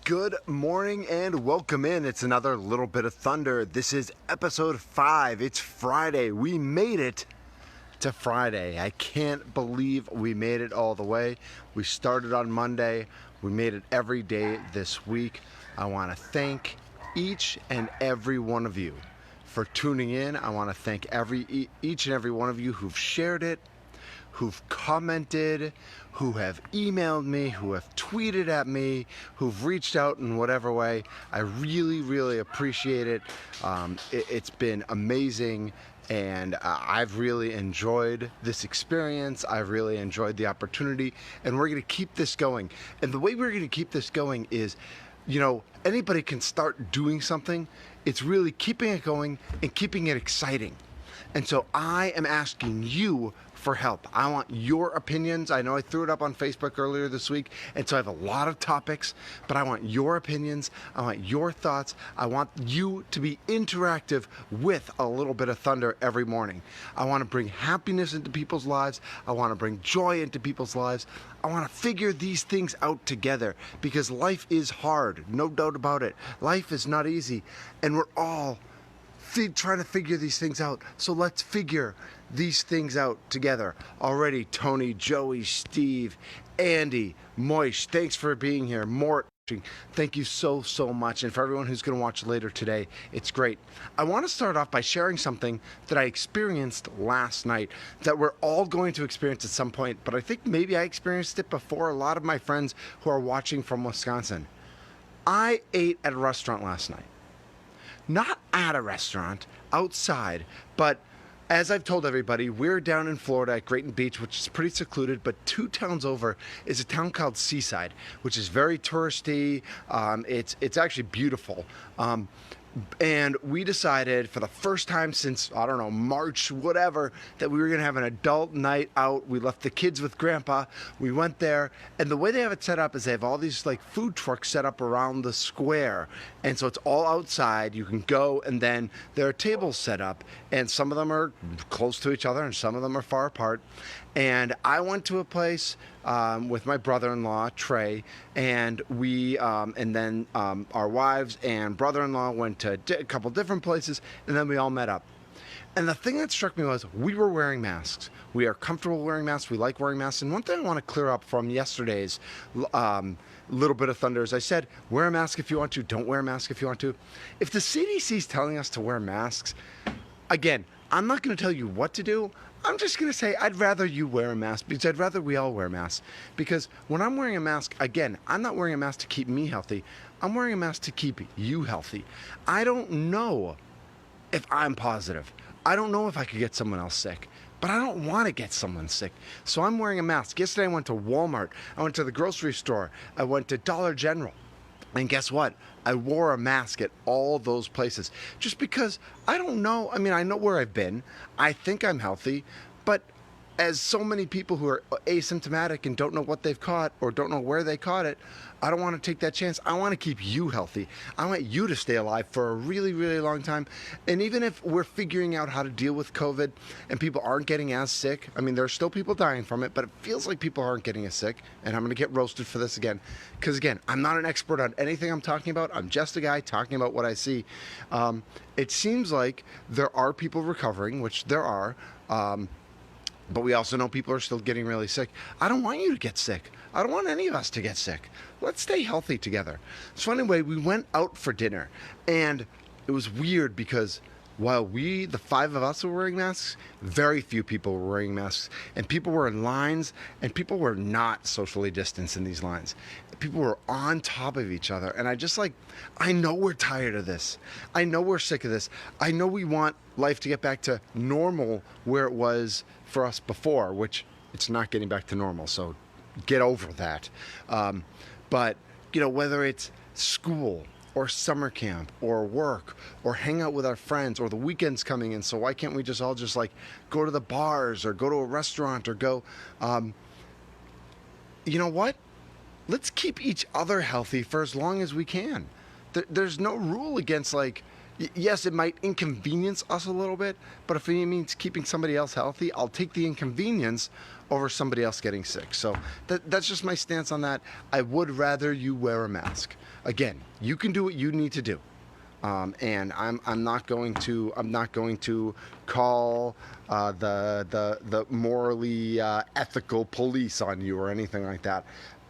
Good morning and welcome in. It's another Little Bit of Thunder. This is episode 5. It's Friday. We made it to Friday. I can't believe we made it all the way. We started on Monday. We made it every day this week. I want to thank each and every one of you for tuning in. I want to thank each and every one of you who've shared it, who've commented, who have emailed me, who have tweeted at me, who've reached out in whatever way. I really, really appreciate it. It's been amazing, and I've really enjoyed this experience. I've really enjoyed the opportunity, and we're going to keep this going. And the way we're going to keep this going is, anybody can start doing something. It's really keeping it going and keeping it exciting. And so I am asking you for help. I want your opinions. I know I threw it up on Facebook earlier this week, and so I have a lot of topics, but I want your opinions. I want your thoughts. I want you to be interactive with a little bit of thunder every morning. I want to bring happiness into people's lives. I want to bring joy into people's lives. I want to figure these things out together because life is hard, no doubt about it. Life is not easy, and we're all trying to figure these things out. So let's figure these things out together. Already, Tony, Joey, Steve, Andy, Moish, thanks for being here. Mort, thank you so much. And for everyone who's going to watch later today, it's great. I want to start off by sharing something that I experienced last night that we're all going to experience at some point, but I think maybe I experienced it before a lot of my friends who are watching from Wisconsin. I ate at a restaurant last night. Not at a restaurant, outside, but as I've told everybody, we're down in Florida at Grayton Beach, which is pretty secluded, but 2 towns over is a town called Seaside, which is very touristy. It's actually beautiful. And we decided for the first time since, I don't know, March, whatever, that we were going to have an adult night out. We left the kids with Grandpa. We went there. And the way they have it set up is they have all these like food trucks set up around the square. And so it's all outside. You can go, and then there are tables set up. And some of them are close to each other and some of them are far apart. And I went to a place with my brother-in-law, Trey, and then our wives and brother-in-law went to a couple different places, and then we all met up. And the thing that struck me was we were wearing masks. We are comfortable wearing masks. We like wearing masks. And one thing I want to clear up from yesterday's Little Bit of Thunder is I said, wear a mask if you want to, don't wear a mask if you want to. If the CDC is telling us to wear masks, again, I'm not going to tell you what to do. I'm just going to say I'd rather you wear a mask because I'd rather we all wear masks. Because when I'm wearing a mask, again, I'm not wearing a mask to keep me healthy. I'm wearing a mask to keep you healthy. I don't know if I'm positive. I don't know if I could get someone else sick. But I don't want to get someone sick. So I'm wearing a mask. Yesterday I went to Walmart. I went to the grocery store. I went to Dollar General. And guess what? I wore a mask at all those places just because I don't know. I mean, I know where I've been. I think I'm healthy, but as so many people who are asymptomatic and don't know what they've caught or don't know where they caught it, I don't want to take that chance. I want to keep you healthy. I want you to stay alive for a really, really long time. And even if we're figuring out how to deal with COVID and people aren't getting as sick, I mean, there are still people dying from it, but it feels like people aren't getting as sick. And I'm going to get roasted for this again. Because again, I'm not an expert on anything I'm talking about. I'm just a guy talking about what I see. It seems like there are people recovering, which there are. But we also know people are still getting really sick. I don't want you to get sick. I don't want any of us to get sick. Let's stay healthy together. So anyway, we went out for dinner, and it was weird because while the 5 of us were wearing masks, very few people were wearing masks, and people were in lines, and people were not socially distanced in these lines. People were on top of each other, and I know we're tired of this. I know we're sick of this. I know we want life to get back to normal where it was for us before, which it's not getting back to normal, so get over that. But, whether it's school or summer camp or work or hang out with our friends or the weekend's coming in, so why can't we just all go to the bars or go to a restaurant or go, you know what? Let's keep each other healthy for as long as we can. There's no rule against Yes, it might inconvenience us a little bit, but if it means keeping somebody else healthy, I'll take the inconvenience over somebody else getting sick. So that's just my stance on that. I would rather you wear a mask. Again, you can do what you need to do. And I'm not going to call the morally ethical police on you or anything like that.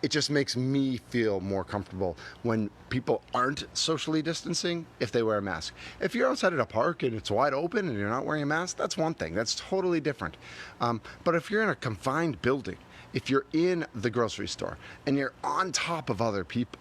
It just makes me feel more comfortable when people aren't socially distancing if they wear a mask. If you're outside at a park and it's wide open and you're not wearing a mask, that's one thing. That's totally different. But if you're in a confined building, if you're in the grocery store and you're on top of other people,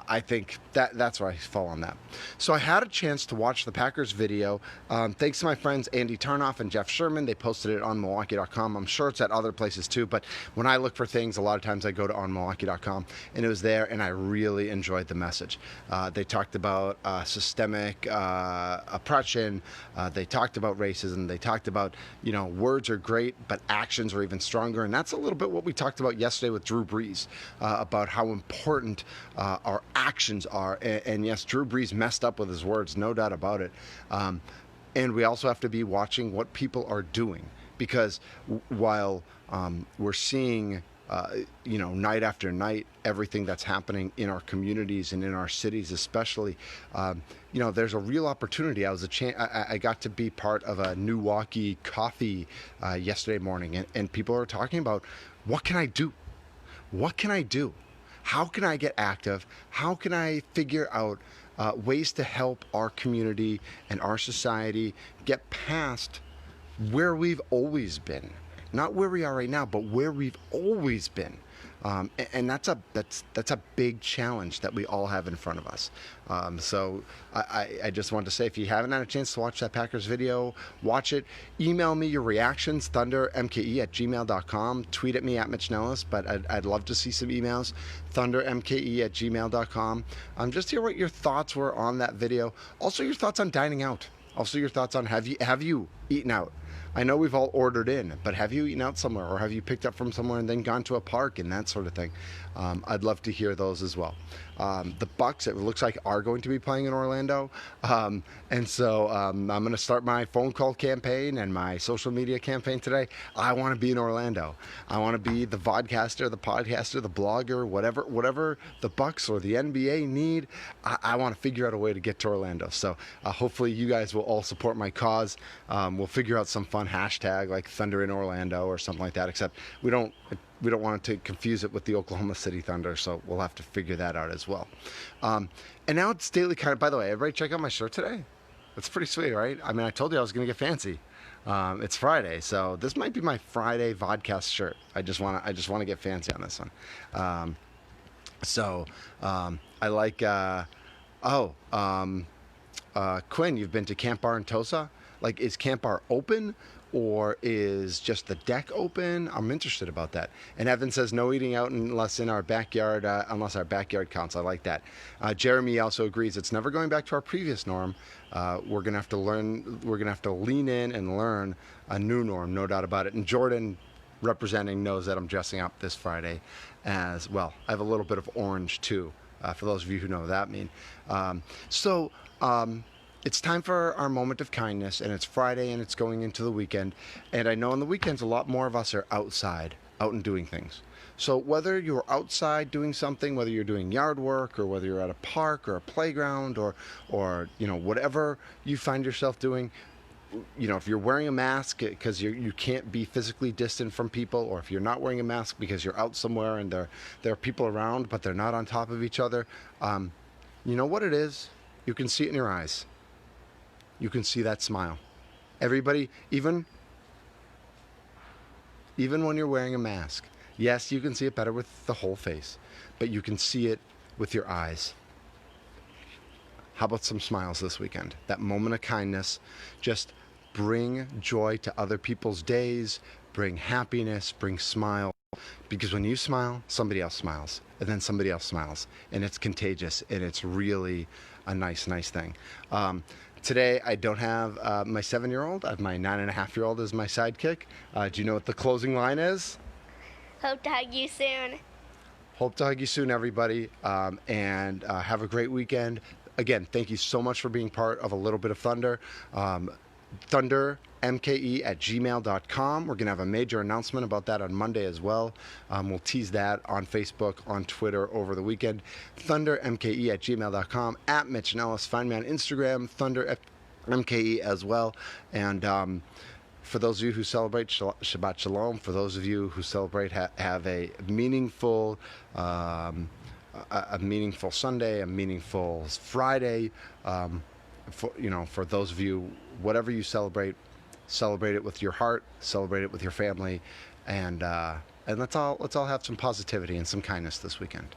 I think that's where I fall on that. So I had a chance to watch the Packers video. Thanks to my friends Andy Tarnoff and Jeff Sherman. They posted it on Milwaukee.com. I'm sure it's at other places too, but when I look for things, a lot of times I go to onmilwaukee.com, and it was there, and I really enjoyed the message. They talked about systemic oppression. They talked about racism. They talked about, words are great, but actions are even stronger, and that's a little bit what we talked about yesterday with Drew Brees, about how important our actions are. And yes, Drew Brees messed up with his words, no doubt about it. And we also have to be watching what people are doing, because while we're seeing night after night everything that's happening in our communities and in our cities especially, there's a real opportunity. I got to be part of a Milwaukee coffee yesterday morning, and people are talking about, what can I do? What can I do? How can I get active? How can I figure out ways to help our community and our society get past where we've always been? Not where we are right now, but where we've always been. And that's a big challenge that we all have in front of us. So I just wanted to say, if you haven't had a chance to watch that Packers video, watch it. Email me your reactions, thundermke@gmail.com. Tweet at me at Mitch Nellis, but I'd love to see some emails. thundermke@gmail.com. Just hear what your thoughts were on that video. Also, your thoughts on dining out. Also, your thoughts on have you eaten out? I know we've all ordered in, but have you eaten out somewhere, or have you picked up from somewhere and then gone to a park and that sort of thing? I'd love to hear those as well. The Bucks, it looks like, are going to be playing in Orlando, and so I'm going to start my phone call campaign and my social media campaign today. I want to be in Orlando. I want to be the vodcaster, the podcaster, the blogger, whatever the Bucks or the NBA need. I want to figure out a way to get to Orlando. So hopefully you guys will all support my cause. We'll figure out some fun hashtag like Thunder in Orlando or something like that, except we don't want to confuse it with the Oklahoma City Thunder, so we'll have to figure that out as well. And now it's daily kind of, by the way, everybody check out my shirt today. That's pretty sweet, right? I mean, I told you I was going to get fancy. It's Friday, so this might be my Friday vodcast shirt. I just want to get fancy on this one. I like, Quinn, you've been to Camp Bar in Tosa? Like, is Camp Bar open, or is just the deck open? I'm interested about that. And Evan says no eating out unless our backyard counts. I like that. Jeremy also agrees it's never going back to our previous norm. We're gonna have to lean in and learn a new norm, no doubt about it. And Jordan, representing, knows that I'm dressing up this Friday as well. I have a little bit of orange too, for those of you who know what that means. It's time for our moment of kindness, and it's Friday, and it's going into the weekend. And I know on the weekends, a lot more of us are outside, out and doing things. So whether you're outside doing something, whether you're doing yard work, or whether you're at a park or a playground, or whatever you find yourself doing, if you're wearing a mask because you can't be physically distant from people, or if you're not wearing a mask because you're out somewhere and there are people around, but they're not on top of each other, you know what it is? You can see it in your eyes. You can see that smile. Everybody, even when you're wearing a mask, yes, you can see it better with the whole face, but you can see it with your eyes. How about some smiles this weekend? That moment of kindness. Just bring joy to other people's days, bring happiness, bring smile. Because when you smile, somebody else smiles, and then somebody else smiles, and it's contagious, and it's really a nice thing. Today, I don't have my 7-year-old. I have my 9.5-year-old as my sidekick. Do you know what the closing line is? Hope to hug you soon. Hope to hug you soon, everybody. And have a great weekend. again, thank you so much for being part of A Little Bit of Thunder. thundermke@gmail.com. We're going to have a major announcement about that on Monday as well. We'll tease that on Facebook, on Twitter over the weekend. thundermke@gmail.com. At Mitch and Ellis. Find me on Instagram, thundermke as well. And for those of you who celebrate Shabbat Shalom, for those of you who celebrate have a meaningful Sunday, a meaningful Friday. For those of you, whatever you celebrate it with your heart, celebrate it with your family, and let's all have some positivity and some kindness this weekend.